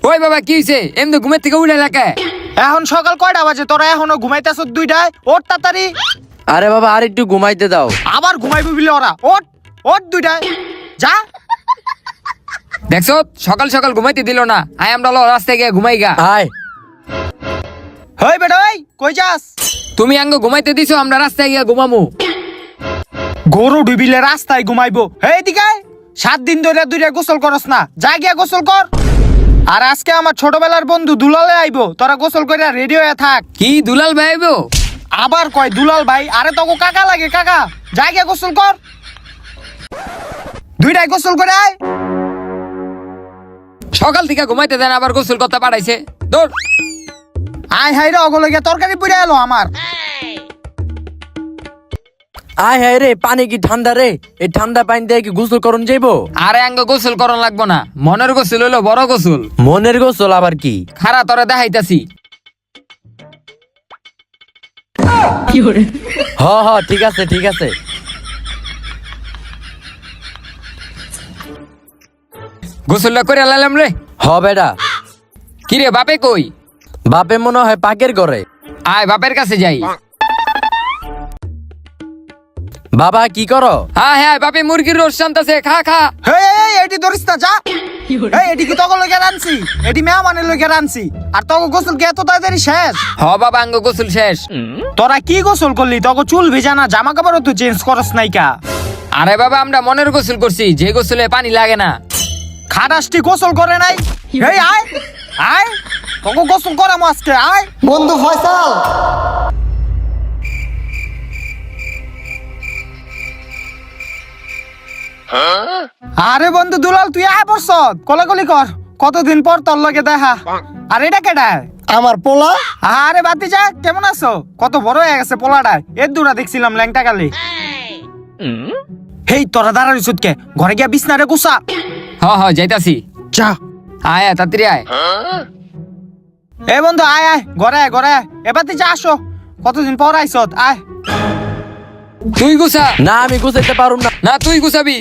ওই বাবা কি হইছে? এমনি ঘুমের থেকে উঠে এলাকা। এখন সকাল কয়টা বাজে? তোরা এখনো ঘুমাইতেছ দুইটায়? ওঠ তাড়াতাড়ি। আরে বাবা আর একটু ঘুমাইতে দাও। আবার ঘুমাইবি বলে ওরা? ওঠ ওঠ দুইটায় যা। দেখছো সকাল সকাল ঘুমাইতে দিল না। আয় আমরা রাস্তায় গিয়ে ঘুমাই গা। আয়। হই বেটা ওই কই যাস? তুমি আঙ্গ ঘুমাইতে দিছো, আমরা রাস্তায় গিয়ে ঘুমামু। গরু ডুবিলে রাস্তায় ঘুমাইবো? এই দিকে 7 দিন ধরে দুইটা গোসল করস না, যা গিয়া গোসল কর। আর আজকে আমার ছোটবেলার বন্ধু দুলালে আইবো, তোরা গোসল করে রেডি হয়ে থাক। কি দুলাল ভাই আইবো? আবার কয় দুলাল ভাই? আরে তোকে কাকা লাগে, কাকা। যা গিয়া গোসল কর, দুইটাই গোসল করে আয়। সকাল থেকে ঘুমাইতে দেন, আবার গোসল করতে পাঠাইছে। দৌড়। আয় হাই রে, ওগুলো গিয়া তরকারি পুড়ে এলো আমার। আয় হায় রে, পানি কি ঠান্ডা রে? এই ঠান্ডা পানি দিয়ে কি গোসল করন যাইবো? আরে আঙ্গ গোসল করন লাগবো না, মনের গোসল হইলো বড় গোসল। মনের গোসল আবার কি? খারা তোরে দেখাইতাছি। হ ঠিক আছে ঠিক আছে। গোসলটা করে লাইলাম রে। হ বেটা। কি রে বাপে কই? বাপে মনে হয় পাকের ঘরে। আয় বাপের কাছে যাই। বাবা কি করো? হ্যাঁ হ্যাঁ বাপে মুরগির রোজ শান্তাছে, খা খা। এই এটি ধরিস না, যা। এই এটি কি তোকে লইয়া রানছি? এটি মেহমানের লইয়া রানছি। আর তোকে গোসল কি এত তাড়াতাড়ি শেষ? হ বাবা আঙ্গ গোসল শেষ। তোরা কি গোসল করলি? তোকে চুল ভিজা না, জামা কাপড়ও তো চেঞ্জ করস নাই কা? আরে বাবা আমরা মনের গোসল করছি, যে গোসলে পানি লাগে না। খাটাসটি গোসল করে নাই? এই আয় আয়, তোকে গোসল করাম আজকে, আয়। বন্ধু ফয়সাল, আরে বন্ধু দুলাল, তুই আয় বসত, কোলাকুলি কর। কতদিন পর তোর লগে দেখা। আর এটা কেডা? আমার পোলা। আরে বাতি যা, কেমন আছো? কত বড় হয়ে গেছে পোলাটা। এর দূরা দেখছিলাম ল্যাংটা কালি। হেই তোরা দাঁড়ালি সুতকে, ঘরে গিয়া বিছনারে গুছা। হ যাইতাছি। যা। আয় আয় তাড়াতাড়ি আয়। এ বন্ধু আয় আয়, ঘরে আয় ঘরে আয়। এবার তুই যা, আসো, কতদিন পর আইছত, আয়। তুই গুছা। না আমি গুছাইতে পারুম না। না তুই গুছাবি।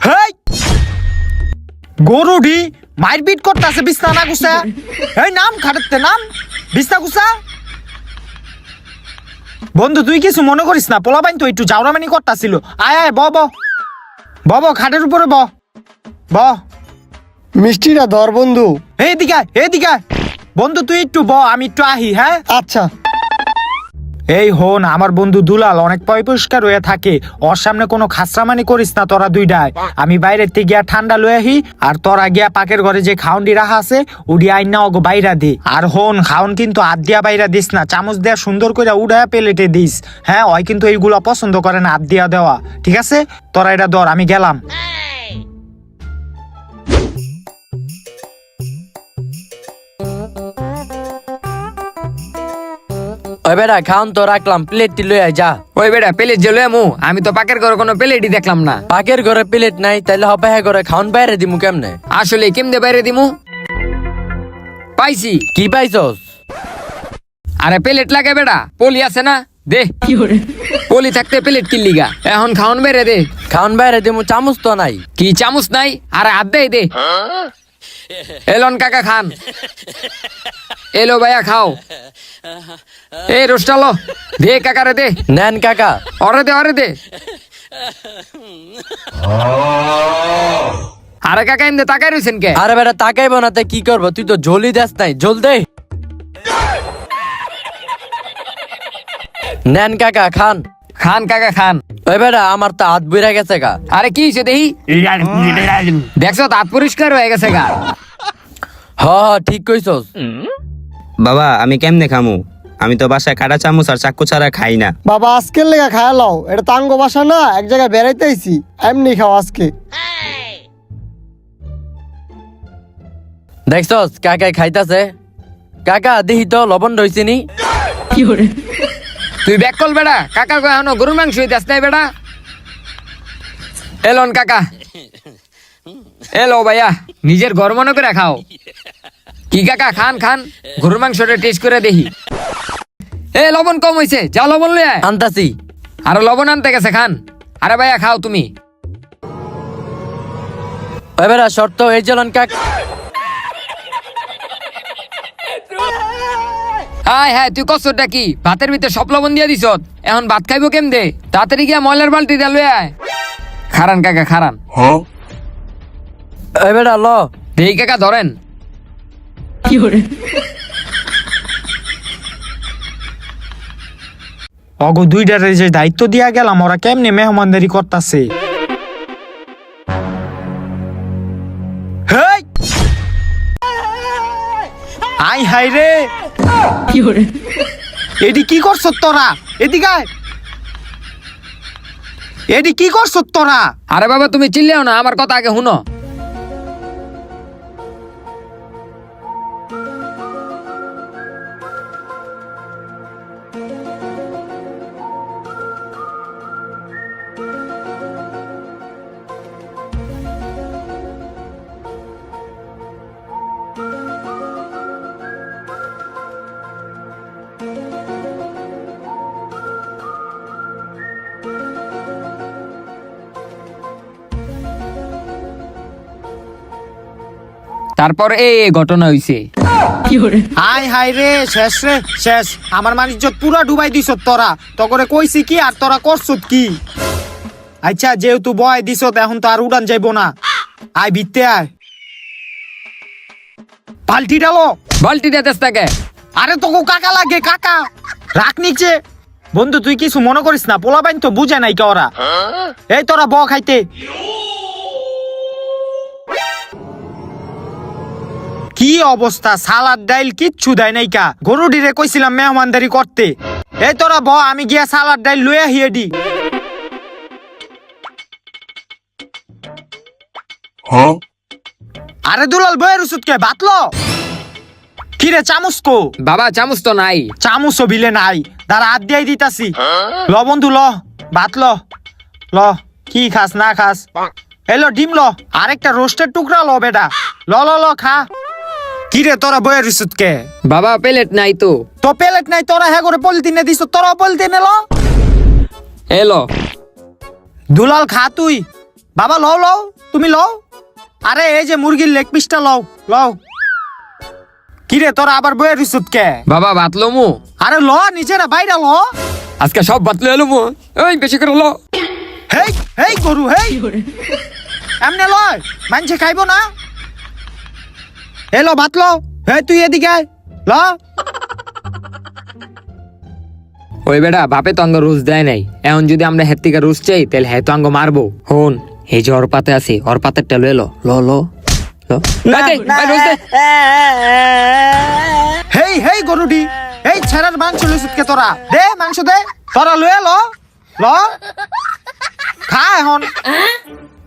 হেই গরুডি মারপিট করতেছে বিছনা না গুছা। এই নাম খাটাতে, নাম বিছনা গুছা। বন্ধু তুই কিছু মনে করিস না, পোলাপাইন তো একটু জাউরামানি করতেছিল। আয় আয়, ব খাটের উপরে ব। মিষ্টিটা ধর বন্ধু। এইদিকে এইদিকে বন্ধু, তুই একটু আমি একটু আহি। হ্যাঁ আচ্ছা। এই হন, আমার বন্ধু দুলাল অনেক পরিষ্কার হয়ে থাকে। ওর সামনে কোনো খাসরামানি করিস না তোরা দুইটাই। আমি বাইরের থেকে গিয়া ঠান্ডা লয়ে আহি, আর তোরা গিয়া পাকের ঘরে যে খাউন্ডি রাখা আছে উডি আইন না ওগো বাইরা দি। আর হন, খাউন কিন্তু হাত দিয়া বাইরা দিস না, চামচ দিয়া সুন্দর করে উড়ায়া প্লেটে দিস। হ্যাঁ ওই কিন্তু এইগুলা পছন্দ করে না হাত দিয়া দেওয়া, ঠিক আছে? তোরা এটা ধর, আমি গেলাম। ওই বেটা খাওন তো রাখলাম, প্লেটটি লই আয় যা। ওই বেটা প্লেট যে লয়ে আমু, আমি তো পাকের ঘরে কোনো প্লেটই দেখলাম না। পাকের ঘরে প্লেট নাই, তাইলে হবে হ্যাঁ ঘরে খাওন বাইরে দিমু কেমনে? আসলে কেমনে বাইরে দিমু? পাইছি। কি পাইছস? আরে প্লেট লাগে বেটা, পলি আছে না, দে। পলি থাকতে প্লেট কিনলি গা? এখন খাওন বাইরে দে। খাওন বাইরে দিমু, চামচ তো নাই। কি চামচ নাই? আরে হাত দে। এলন কাকা খান। এলো ভাইয়া খাও। এ রোস্টালো দে কাকারে দে। নেন কাকা। অরে দে। আরে কাকা এমনি তাকাই রয়েছেন কে? আরে বেটা তাকাইবো না, তাই কি করবো? তুই তো ঝোলই দেস নাই, ঝোল দে। নেন কাকা খান। খান কাকা খান। ওই বেটা আমার তো হাত বুইরা গেছে গা। আরে কি হয়েছে দেখি? দেখছো দাঁত পরিষ্কার হয়ে গেছে গা। হ ঠিক কইছস। বাবা আমি কেমনে খামু? আমি তো বাসায় কাটা চামচ আর চাকু ছাড়া খাই না। বাবা আজকের লেগা খায়া লাও, এটা তাঙ্গ বাসা না, এক জায়গায় বেড়াইতে আইছি, এমনি খাও আজকে। দেখছস কাকাই খাইতাছে। কাকা দেখি তো লবণ রইছে নি? তুই ব্যাক কল বেড়া, কাকা এখনো গরুর মাংস হইতাস নাই বেড়া। এলন কাকা। এলো ভাইয়া, নিজের ঘর মনে করে খাও। কি কাকা খান, গরুর মাংসটা টেস্ট করে দেখি। এ লবণ কম হইছে, যা লবণ লয়ে আয়। আনতাছি। আরে লবণ আনতে গেছে খান। আরে ভাইয়া খাও তুমি। ওই বেটা শর্ত এই চলন কাক। আয় হ্যাঁ তুই কষ্টটা কি ভাতের ভিতরে সব লবণ দিয়ে দিস এখন ভাত খাইবো কেমদে তাড়াতাড়ি গিয়া ময়লার বালতি দিয়ে লয়ে আয় খারান কাকা খারান এই বেটা ল দেই কাকা ধরেন অগো দুইটারে যে দায়িত্ব দিয়া গেলাম ওরা কেমনে মেহমানদারি করতাছে। হেই! আই হাই রে এডি কি করছ তোরা? এদিকে আয়। এডি কি করছ তোরা? আরে বাবা তুমি চিল্লাও না আমার কথা আগে শুনো তারপর এই ঘটনা হইছে আই হাই রে শেষ রে শেষ। আমার মানিজ্জত পুরা ডুবাই দিছ তোরা। তকরে কইছি কি আর তোরা করছত কি? আচ্ছা যেহেতু বয় দিছ এখন তো আর উড়ান যাইব না। আয় ভিত্তে আয়। পাল্টি ডালো। বালতি দিয়ে তেস্তাকে আরে তোকে কাকা লাগে কাকা। রাখ নিচে। বন্ধু তুই কিছু মনে করিস না, পোলাবাইন তো বুঝে নাই কে ওরা। এই তোরা ব খাইতে। কি অবস্থা, সালাদ ডাইল কিচ্ছু দেয় নাই কা। গরু ডিরে কইছিলাম মেহমানদারি করতে। এই তোরা ব, আমি গিয়া সালাদ ডাইল লইয়া হিয়েডি। আরে দুলাল বয়ের উসুত কে বাতলো কিরে চামচ কো? বাবা চামচ তো নাই চামচ বিলে নাই, দাঁড়া হাত দিয়াই দিতাছি। ল বন্ধু ল, ভাত ল। ল কি খাস না খাস? এলো ডিম ল, আরেকটা রোস্টের টুকরা ল বেটা। ল ল ল খা। কিরে তোরা বয়ের উসুত কে? বাবা প্লেট নাই তো তো প্লেট নাই তোরা হ্যাঁ করে পলিথিনে দিছ, তোরা পলিথিনে ল। এলো দুলাল খা তুই। বাবা লও লও, তুমি লও। আরে এই যে মুরগির লেগ পিসটা লও লও। কিরে তোরা আবার বয়ের উসুত কে? বাবা ভাত লমু আরে ল নিচে না বাইরে ল। আজকে সব ভাত লয়ে এলুমু ওই বেশি করে লো হেই হেই গরু হেই, এমনে লয় মানছে খাইবো না। এলো ভাত লো। হে তুই এদিকে আয়, ল। ওই বেটা বাপে তো আঙ্গ রুজ দেয় নাই, এখন যদি আমরা হের থেকে রুজ চাই তাহলে হ্যাঁ তো আঙ্গ মারবো। হন এই যে ওর পাতে আছে, ওর পাতের টা লয়ে লো ল ল ল। এই দে, এই রুজ দে। হেই হেই গরুডি, এই ছেড়ার মাংস লইছিস কে তোরা? দে মাংস দে, তোরা লয়ে ল ল। খা এখন।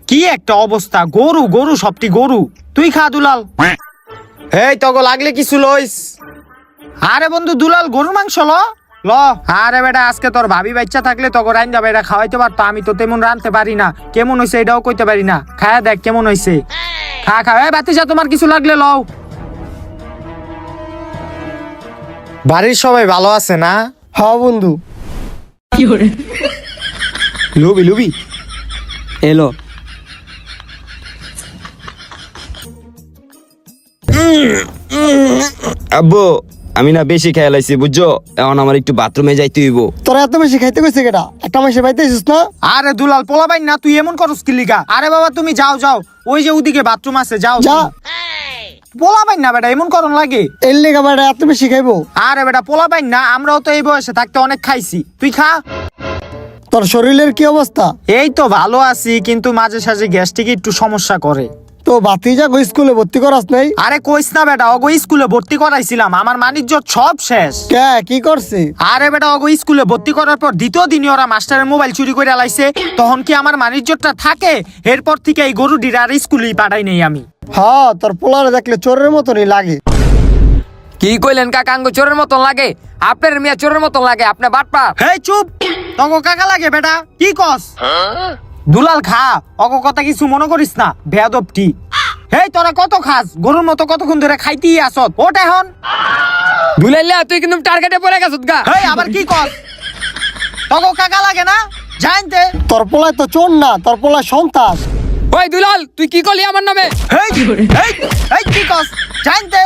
কি একটা অবস্থা, গরু গরু সবটি গরু। তুই খা দুলাল। এই তগো লাগলে কিছু লইস। আরে বন্ধু দুলাল গরুর মাংস ল ল। আরে বেটা আজকে তোর ভাবি বাচ্চা থাকলে তগো রাইন্দা বেটা খাওয়াইতে পারতো, আমি তো তেমন রানতে পারি না। কেমন হইছে এটাও কইতে পারি না। খায়া দেখ কেমন হইছে। খা খা। এই বাতিজা তোমার কিছু লাগলে লও। বাড়ির সবাই ভালো আছে না? হ বন্ধু। লুবি লুবি এলো আব্বু আমি না বেশি খেয়াল আইছি বুঝছো, এখন আমার একটু বাথরুমে যাইতে হইব। তোরা এত বেশি খাইতে কইছে কেটা? একটা মাসে পাইতে আছিস না? আরে দুলাল পোলাবাই না, তুই এমন করস কি লিগা? আরে বাবা তুমি যাও যাও, ওই যে ওদিকে বাথরুম আছে যাও। যা। পোলাবাই না বেটা এমন করন লাগে। এর লেগে বেটা এত বেশি খাইবো? আরে বেটা পোলাবাই না, আমরাও তো এই বয়সে থাকতে অনেক খাইছি। তুই খা। তোর শরীরের কি অবস্থা? এই তো ভালো আছি, কিন্তু মাঝে সাঝে গ্যাস্ট্রিক একটু সমস্যা করে। তো ভাতিজা কই স্কুলে ভর্তি করাস নাই? আরে কইস না বেটা, অগো স্কুলে ভর্তি করাইছিলাম, আমার মানিজ্জত সব শেষ। কে কি করছে? আরে বেটা অগো স্কুলে ভর্তি করার পর দ্বিতীয় দিনই ওরা মাস্টারের মোবাইল চুরি করে লাইছে। তখন কি আমার মানিজ্জতটা থাকে? এরপর থেকে এই গরু ডিরা আর স্কুলেই পাঠাই নেই আমি। হ্যাঁ তোর পোলারে দেখলে চোরের মতনই লাগে। কি কইলেন কাকা আঙ্গ চোরের মতন লাগে? আপনার মিয়া চোরের মতন লাগে, আপনি বাটপা। হেই চুপ, তগো কাকা লাগে বেটা। কি কস? দুলাল খা, অগো কথা কিছু মনে করিস না, বেয়াদবটি। হেই তোরা কত খাস? গরুর মতো কতক্ষণ ধরে খাইতেই আসত। ওঠ এখন। দুলাইলা তুই কিন্তু টার্গেটে পড়ে গেছত গা। হেই আবার কি কস? তগো কাকা লাগে না জানতে? তোর পোলায় তো চোর না, তোর পোলায় সন্তাস। ওই দুলাল তুই কি করলি আমার নামে? হেই হেই হেই কি কস জানতে?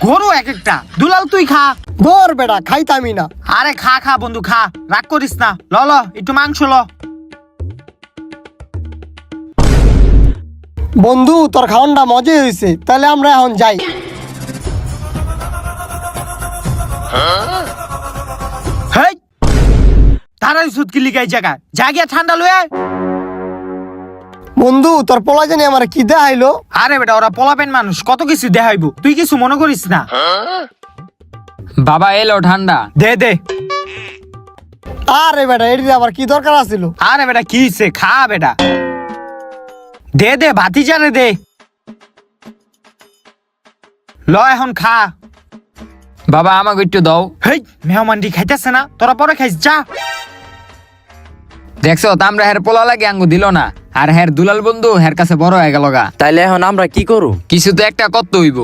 গরু এক একটা। দুলাল তুই খা। ধর বেটা খাইতামি না। আরে খা খা বন্ধু খা, রাগ করিস না। ল ল একটু মাংস ল। বন্ধু তোর খাওয়ানটা মজাই হয়েছে, তাহলে আমরা এখন যাই। হেই তারাই সুদ কি লিগাই জায়গা যা গিয়া ঠান্ডা লয়ে আয়। বন্ধু তোর পোলা জানি আমার কি দেখাইলো। আরে বেটা ওরা পোলাপেন মানুষ, কত কিছু দেখাইবো, তুই কিছু মনে করিস না। বাবা এলো ঠান্ডা। দে দে। আরে বেটা এটি আবার কি দরকার আছিল? আরে বেটা কি হইছে, খা বেটা। দে দে ভাতিজারে দে। ল এখন খা। বাবা আমাকে একটু দাও। হেই মেহমানটি খাইতেছে না, তোরা পরে খাইস যা। দেখছো আমরা হের পোলা লাগে আঙ্গু দিল না, আর হের দুলাল বন্ধু হের কাছে বড় হয়ে গেল গা। তাইলে এখন আমরা কি করু? কিছু তো একটা করতে হইব।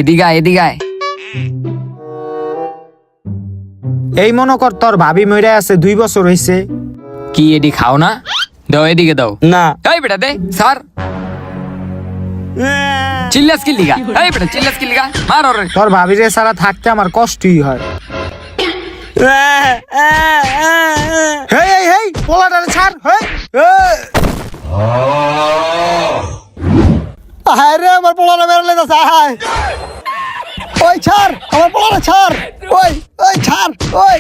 এদিকায় এদিকায়। এই মনে কর তোর ভাবি মরে আছে 2 বছর হইছে। কি এডি খাও না? দাও এদিকে দাও। না এই বেটা দে স্যার। চিল্লাস কি লিগা? এই বেটা চিল্লাস কি লিগা? মার ওরে। তোর ভাবিরে ছাড়া থাকতে আমার কষ্টই হয়। হেই হেই হেই পোলাটারে ছাড়। হেই হায় রে আমার পোলাটা বেরোলে যাচ্ছে। হায় ওই ছাড় আমার পোলাটা ছাড়। ওই ওই ছাড় ওই।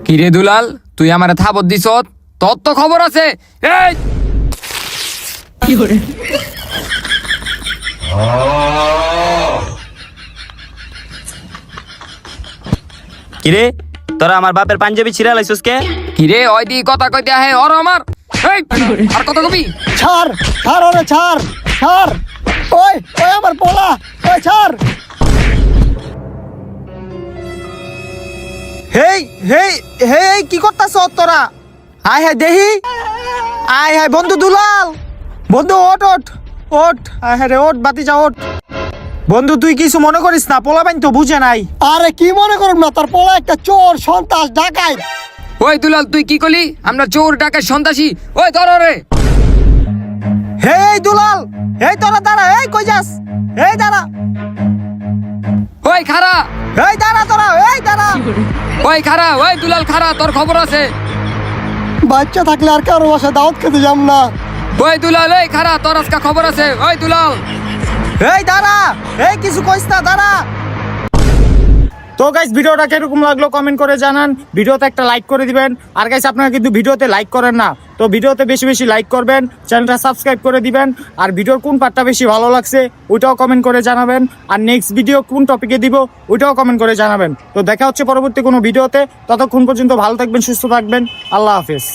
কিরে দুলাল তুই আমারে থাবত দিছ, তোর তো খবর আছে। এই কিরে তোরা আমার বাপের পাঞ্জাবি ছিঁড়া লাইছস কে? কিরে ওই দি কথা কইতে আহে ওর আমার। এই আর কত কবি? ছাড় ছাড় ওরে ছাড় ছাড়। ওই ওই আমার পোলা ওই ছাড়। হেই হেই হেই কি করতাছ তোরা? আয় হায় দেহি। আয় হায় বন্ধু দুলাল। বন্ধু ওঠ ওঠ ওঠ। আয় হায় রে ওঠ বাতিজা ওঠ। বন্ধু তুই কিছু মনে করিস না, পোলাপাইন তো বুঝে নাই। আরে কি মনে করুন না, তোর পোলা একটা চোর সন্ত্রাস ডাকাই। ওই দুলাল তুই কি করলি? আমরা চোর ডাকাত সন্ত্রাসী। ওই ধর রে। হেই দুলাল এই তোরা দাঁড়া। এই কই যাস? এই দাঁড়া। ওই খারা। এই দাঁড়া তোরা। এই দাঁড়া। ওই খারা। ওই দুলাল খারা, তোর খবর আছে। বাচ্চা থাকলে আর কারো বাসায় দাওয়াত খেতে যাম না। ওই দুলাল এই খারা, তোর আজকে খবর আছে। ওই দুলাল। এই দাঁড়া। এই কিছু কইস না, দাঁড়া। তো গাইস ভিডিওটা কিরকম লাগলো কমেন্ট করে জানান। ভিডিওতে একটা লাইক করে দিবেন। আর গাইস আপনারা কিন্তু ভিডিওতে লাইক করেন না, তো ভিডিওতে বেশি বেশি লাইক করবেন, চ্যানেলটা সাবস্ক্রাইব করে দিবেন। আর ভিডিওর কোন পার্টটা বেশি ভালো লাগছে ওইটাও কমেন্ট করে জানাবেন। আর নেক্সট ভিডিও কোন টপিকে দিব ওইটাও কমেন্ট করে জানাবেন। তো দেখা হচ্ছে পরবর্তী কোনো ভিডিওতে। ততক্ষণ পর্যন্ত ভালো থাকবেন, সুস্থ থাকবেন। আল্লাহ হাফেজ।